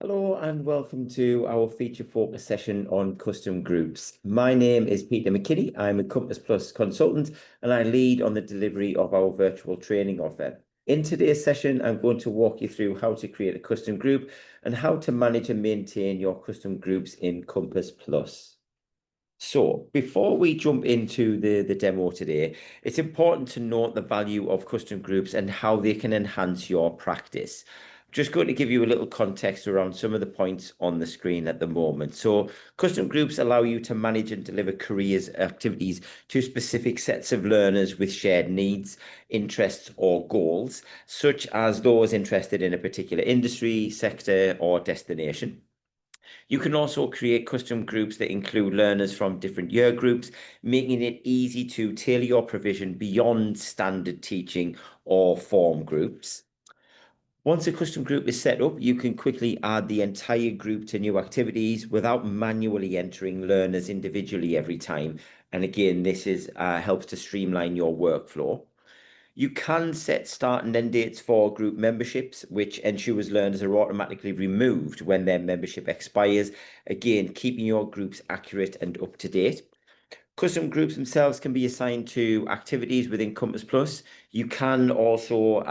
Hello and welcome to our feature focus session on custom groups. My name is Peter McKinney. I'm a Compass Plus consultant and I lead on the delivery of our virtual training offer. In today's session, I'm going to walk you through how to create a custom group and how to manage and maintain your custom groups in Compass Plus. So before we jump into the demo today, it's important to note the value of custom groups and how they can enhance your practice. Just going to give you a little context around some of the points on the screen at the moment. So custom groups allow you to manage and deliver careers activities to specific sets of learners with shared needs, interests, or goals, such as those interested in a particular industry, sector, or destination. You can also create custom groups that include learners from different year groups, making it easy to tailor your provision beyond standard teaching or form groups. Once a custom group is set up, you can quickly add the entire group to new activities without manually entering learners individually every time. And again, this helps to streamline your workflow. You can set start and end dates for group memberships, which ensures learners are automatically removed when their membership expires, again, keeping your groups accurate and up to date. Custom groups themselves can be assigned to activities within Compass Plus. You can also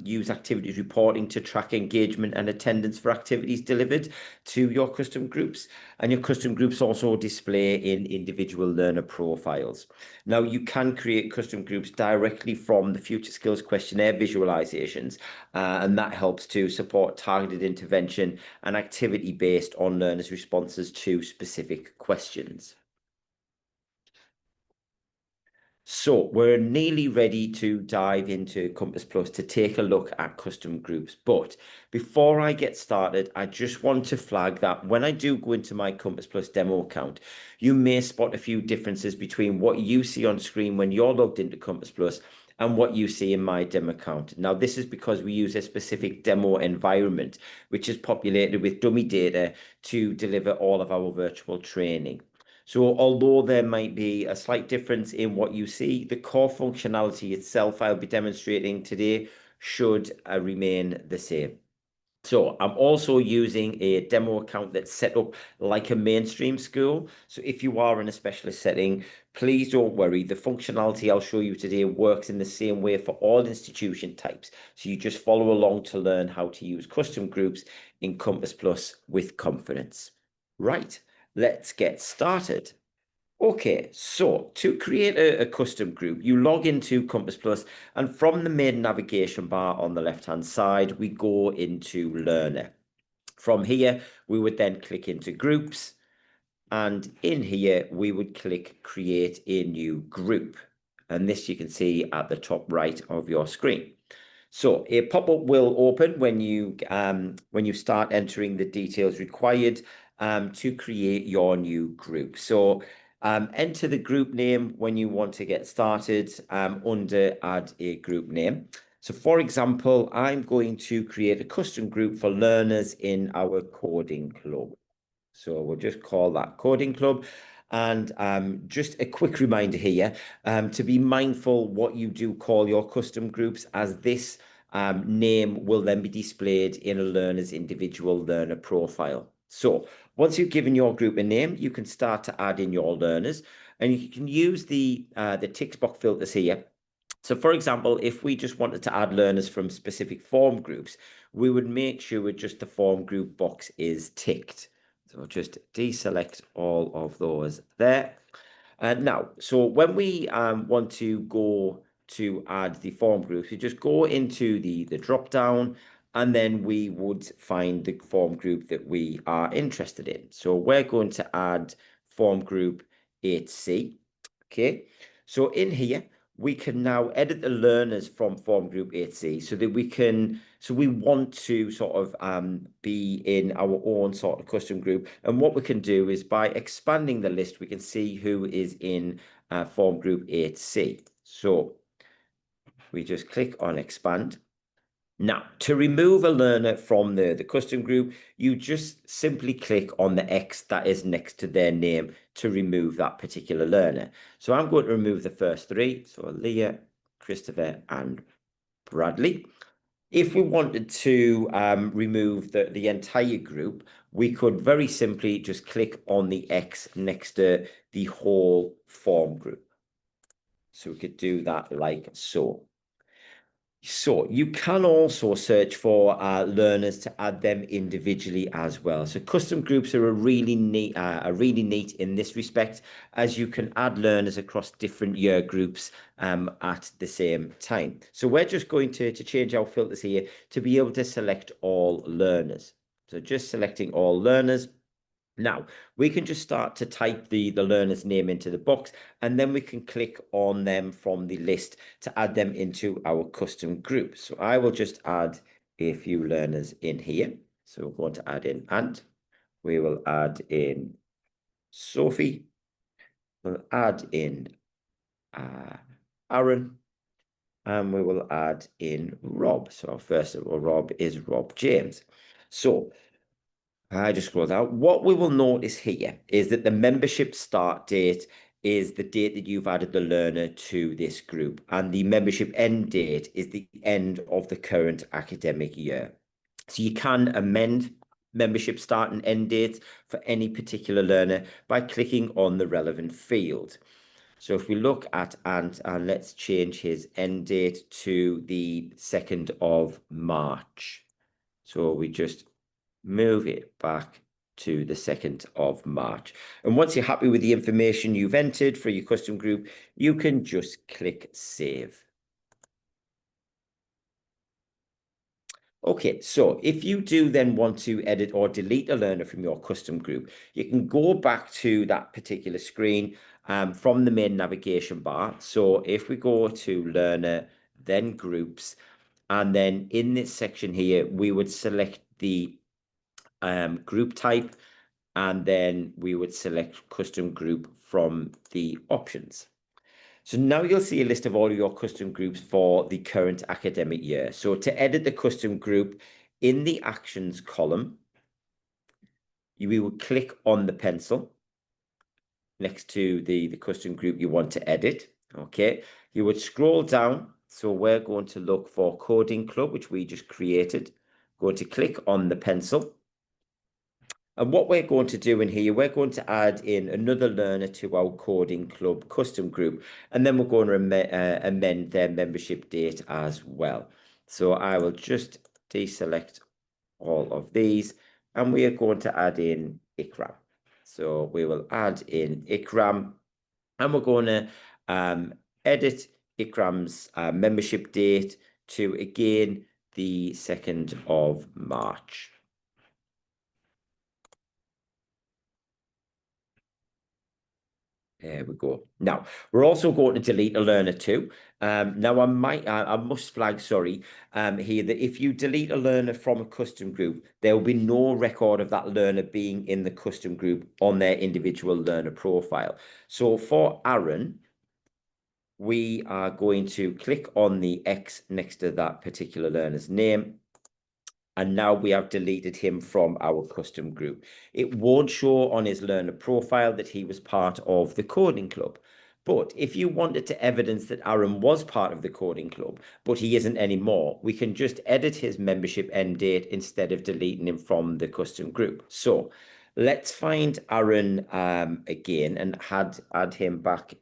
use activities reporting to track engagement and attendance for activities delivered to your custom groups. And your custom groups also display in individual learner profiles. Now, you can create custom groups directly from the Future Skills Questionnaire visualizations, and that helps to support targeted intervention and activity based on learners' responses to specific questions. So we're nearly ready to dive into Compass Plus to take a look at custom groups. But before I get started, I just want to flag that when I do go into my Compass Plus demo account, you may spot a few differences between what you see on screen when you're logged into Compass Plus and what you see in my demo account. Now, this is because we use a specific demo environment, which is populated with dummy data to deliver all of our virtual training. So although there might be a slight difference in what you see, the core functionality itself I'll be demonstrating today should remain the same. So I'm also using a demo account that's set up like a mainstream school. So if you are in a specialist setting, please don't worry. The functionality I'll show you today works in the same way for all institution types. So you just follow along to learn how to use custom groups in Compass Plus with confidence. Right, let's get started. Okay, so to create a custom group, you log into Compass Plus, and from the main navigation bar on the left-hand side, we go into Learner. From here, we would then click into Groups, and in here, we would click Create a New Group. And this you can see at the top right of your screen. So a pop-up will open when you start entering the details required to create your new group. So enter the group name when you want to get started under Add a Group Name. So for example, I'm going to create a custom group for learners in our coding club. So we'll just call that coding club. And just a quick reminder here to be mindful what you do call your custom groups, as this name will then be displayed in a learner's individual learner profile. So once you've given your group a name, you can start to add in your learners, and you can use the tick box filters here. So for example, if we just wanted to add learners from specific form groups, we would make sure just the form group box is ticked. So just deselect all of those there. And now, so when we want to go to add the form groups, we just go into the drop down, and then we would find the form group that we are interested in. So we're going to add form group 8C. Okay, so in here, we can now edit the learners from form group 8C so that we want to sort of be in our own sort of custom group. And what we can do is by expanding the list, we can see who is in form group 8C. So we just click on expand. Now, to remove a learner from the custom group, you just simply click on the X that is next to their name to remove that particular learner. So I'm going to remove the first three. So Leah, Christopher, and Bradley. If we wanted to remove the entire group, we could very simply just click on the X next to the whole form group. So we could do that like so. So you can also search for learners to add them individually as well. So custom groups are really neat in this respect, as you can add learners across different year groups at the same time. So we're just going to change our filters here to be able to select all learners. So just selecting all learners. Now, we can just start to type the learner's name into the box, and then we can click on them from the list to add them into our custom group. So I will just add a few learners in here. So we're going to add in Ant. We will add in Sophie. We'll add in Aaron. And we will add in Rob. So first of all, Rob is Rob James. So I just scroll down. What we will notice here is that the membership start date is the date that you've added the learner to this group, and the membership end date is the end of the current academic year. So you can amend membership start and end dates for any particular learner by clicking on the relevant field. So if we look at Ant, and let's change his end date to the 2nd of March. So we just move it back to the 2nd of March. And once you're happy with the information you've entered for your custom group, you can just click Save. Okay, so if you do then want to edit or delete a learner from your custom group, you can go back to that particular screen from the main navigation bar. So if we go to Learner, then Groups, and then in this section here, we would select the group type, and then we would select custom group from the options. So now you'll see a list of all of your custom groups for the current academic year. So to edit the custom group, in the actions column, you would click on the pencil next to the custom group you want to edit. Okay, you would scroll down. So we're going to look for Coding Club, which we just created. Going to click on the pencil. And what we're going to do in here, we're going to add in another learner to our Coding Club custom group, and then we're going to amend their membership date as well. So I will just deselect all of these, and we are going to add in Ikram. So we will add in Ikram, and we're going to edit Ikram's membership date to, again, the 2nd of March. There we go. Now, we're also going to delete a learner too. Now, I must flag, sorry, here that if you delete a learner from a custom group, there will be no record of that learner being in the custom group on their individual learner profile. So for Aaron, we are going to click on the X next to that particular learner's name. And now we have deleted him from our custom group. It won't show on his learner profile that he was part of the coding club. But if you wanted to evidence that Aaron was part of the coding club, but he isn't anymore, we can just edit his membership end date instead of deleting him from the custom group. So let's find Aaron again and add him back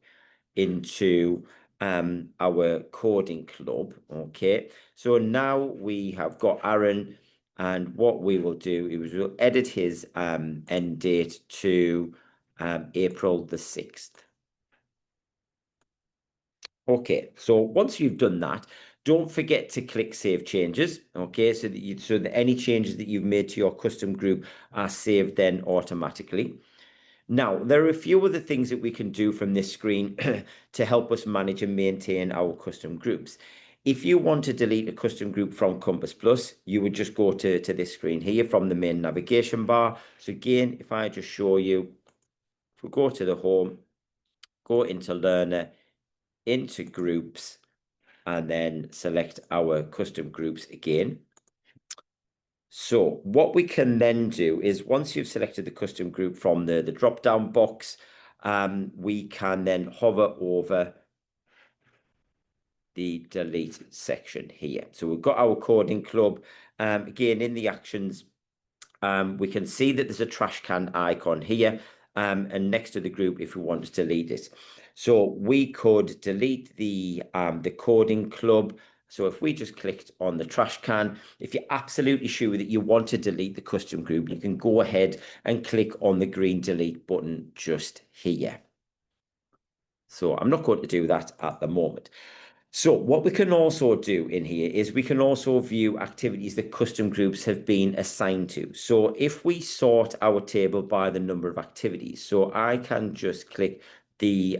into our coding club. Okay, so now we have got Aaron, and what we will do is we'll edit his end date to April the 6th. Okay, so once you've done that, don't forget to click Save Changes. Okay, so that any changes that you've made to your custom group are saved then automatically. Now, there are a few other things that we can do from this screen to help us manage and maintain our custom groups. If you want to delete a custom group from Compass Plus, you would just go to this screen here from the main navigation bar. So again, if I just show you, if we go to the home, go into Learner, into Groups, and then select our custom groups again. So what we can then do is once you've selected the custom group from the drop-down box, we can then hover over the delete section here. So we've got our coding club. Again, in the actions, we can see that there's a trash can icon here, and next to the group if we want to delete it. So we could delete the coding club. So if we just clicked on the trash can, if you're absolutely sure that you want to delete the custom group, you can go ahead and click on the green delete button just here. So I'm not going to do that at the moment. So what we can also do in here is we can also view activities that custom groups have been assigned to. So if we sort our table by the number of activities, so I can just click the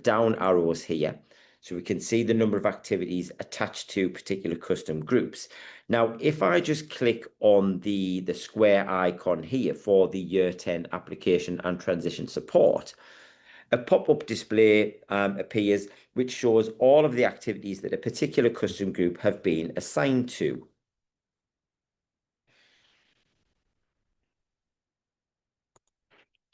down arrows here. So we can see the number of activities attached to particular custom groups. Now, if I just click on the square icon here for the Year 10 application and transition support, a pop-up display appears which shows all of the activities that a particular custom group have been assigned to.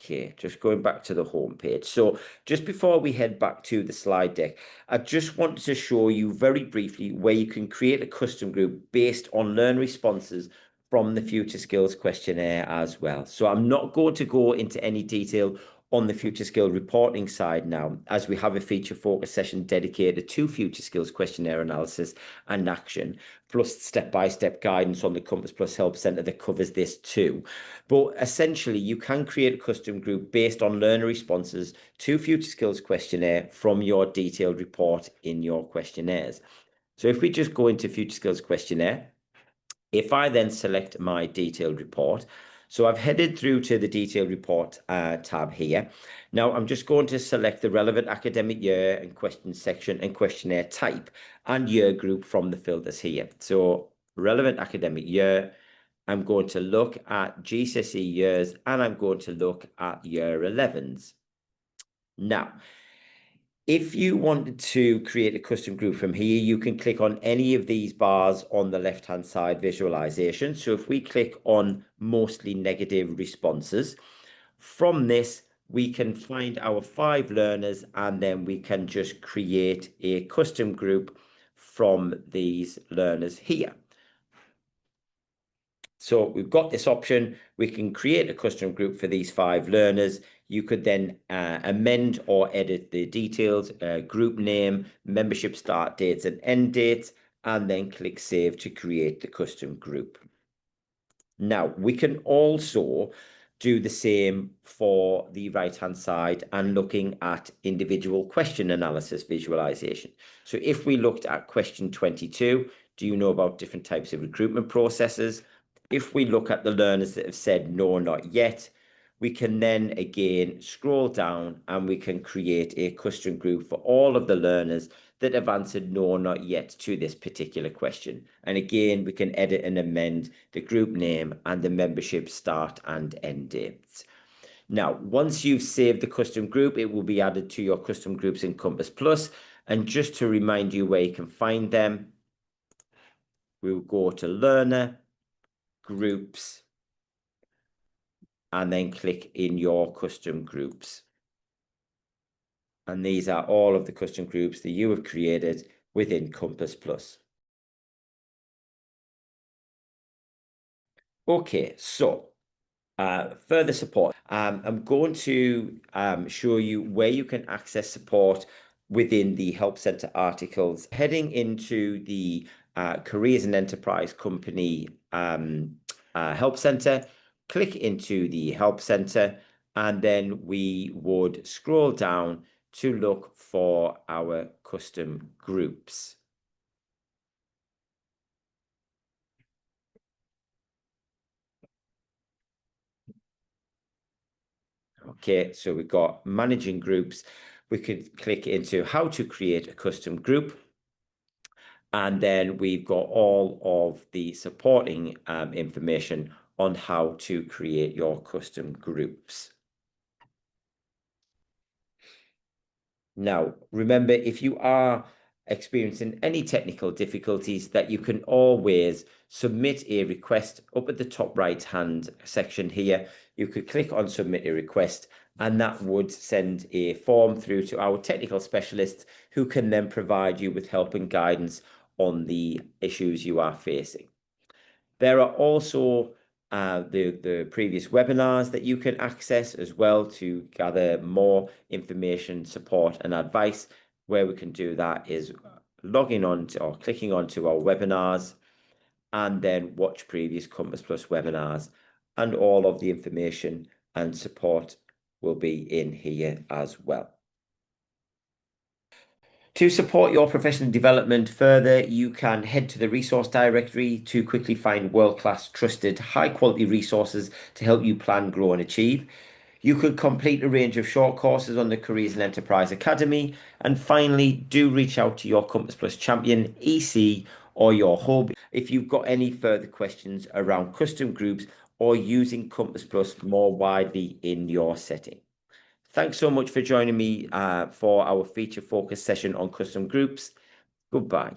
Okay, just going back to the home page. So just before we head back to the slide deck, I just wanted to show you very briefly where you can create a custom group based on learner responses from the Future Skills questionnaire as well. So I'm not going to go into any detail on the Future Skills reporting side now, as we have a feature focus session dedicated to Future Skills questionnaire analysis and action, plus step-by-step guidance on the Compass Plus Help Centre that covers this too. But essentially, you can create a custom group based on learner responses to Future Skills questionnaire from your detailed report in your questionnaires. So if we just go into Future Skills questionnaire, if I then select my detailed report, so I've headed through to the detailed report tab here. Now I'm just going to select the relevant academic year and question section and questionnaire type and year group from the filters here. So relevant academic year, I'm going to look at GCSE years and I'm going to look at year 11s. Now, if you wanted to create a custom group from here, you can click on any of these bars on the left-hand side visualization. So if we click on mostly negative responses, from this, we can find our 5 learners and then we can just create a custom group from these learners here. So we've got this option. We can create a custom group for these 5 learners. You could then amend or edit the details, group name, membership start dates and end dates, and then click Save to create the custom group. Now, we can also do the same for the right-hand side and looking at individual question analysis visualization. So if we looked at question 22, do you know about different types of recruitment processes? If we look at the learners that have said no, not yet, we can then again scroll down and we can create a custom group for all of the learners that have answered no, not yet to this particular question. And again, we can edit and amend the group name and the membership start and end dates. Now, once you've saved the custom group, it will be added to your custom groups in Compass Plus. And just to remind you where you can find them, we'll go to Learner, Groups, and then click in your custom groups. And these are all of the custom groups that you have created within Compass Plus. Okay, so further support. I'm going to show you where you can access support within the Help Centre articles. Heading into the Careers and Enterprise Company Help Centre, click into the Help Centre, and then we would scroll down to look for our custom groups. Okay, so we've got managing groups. We could click into how to create a custom group. And then we've got all of the supporting information on how to create your custom groups. Now, remember, if you are experiencing any technical difficulties, that you can always submit a request up at the top right hand section here. You could click on submit a request and that would send a form through to our technical specialists who can then provide you with help and guidance on the issues you are facing. There are also the previous webinars that you can access as well to gather more information, support, and advice. Where we can do that is logging on to, or clicking onto our webinars, and then watch previous Compass Plus webinars, and all of the information and support will be in here as well. To support your professional development further, you can head to the resource directory to quickly find world-class, trusted, high-quality resources to help you plan, grow, and achieve. You could complete a range of short courses on the Careers and Enterprise Academy. And finally, do reach out to your Compass Plus champion, EC, or your hub if you've got any further questions around custom groups or using Compass Plus more widely in your setting. Thanks so much for joining me for our feature focus session on custom groups. Goodbye.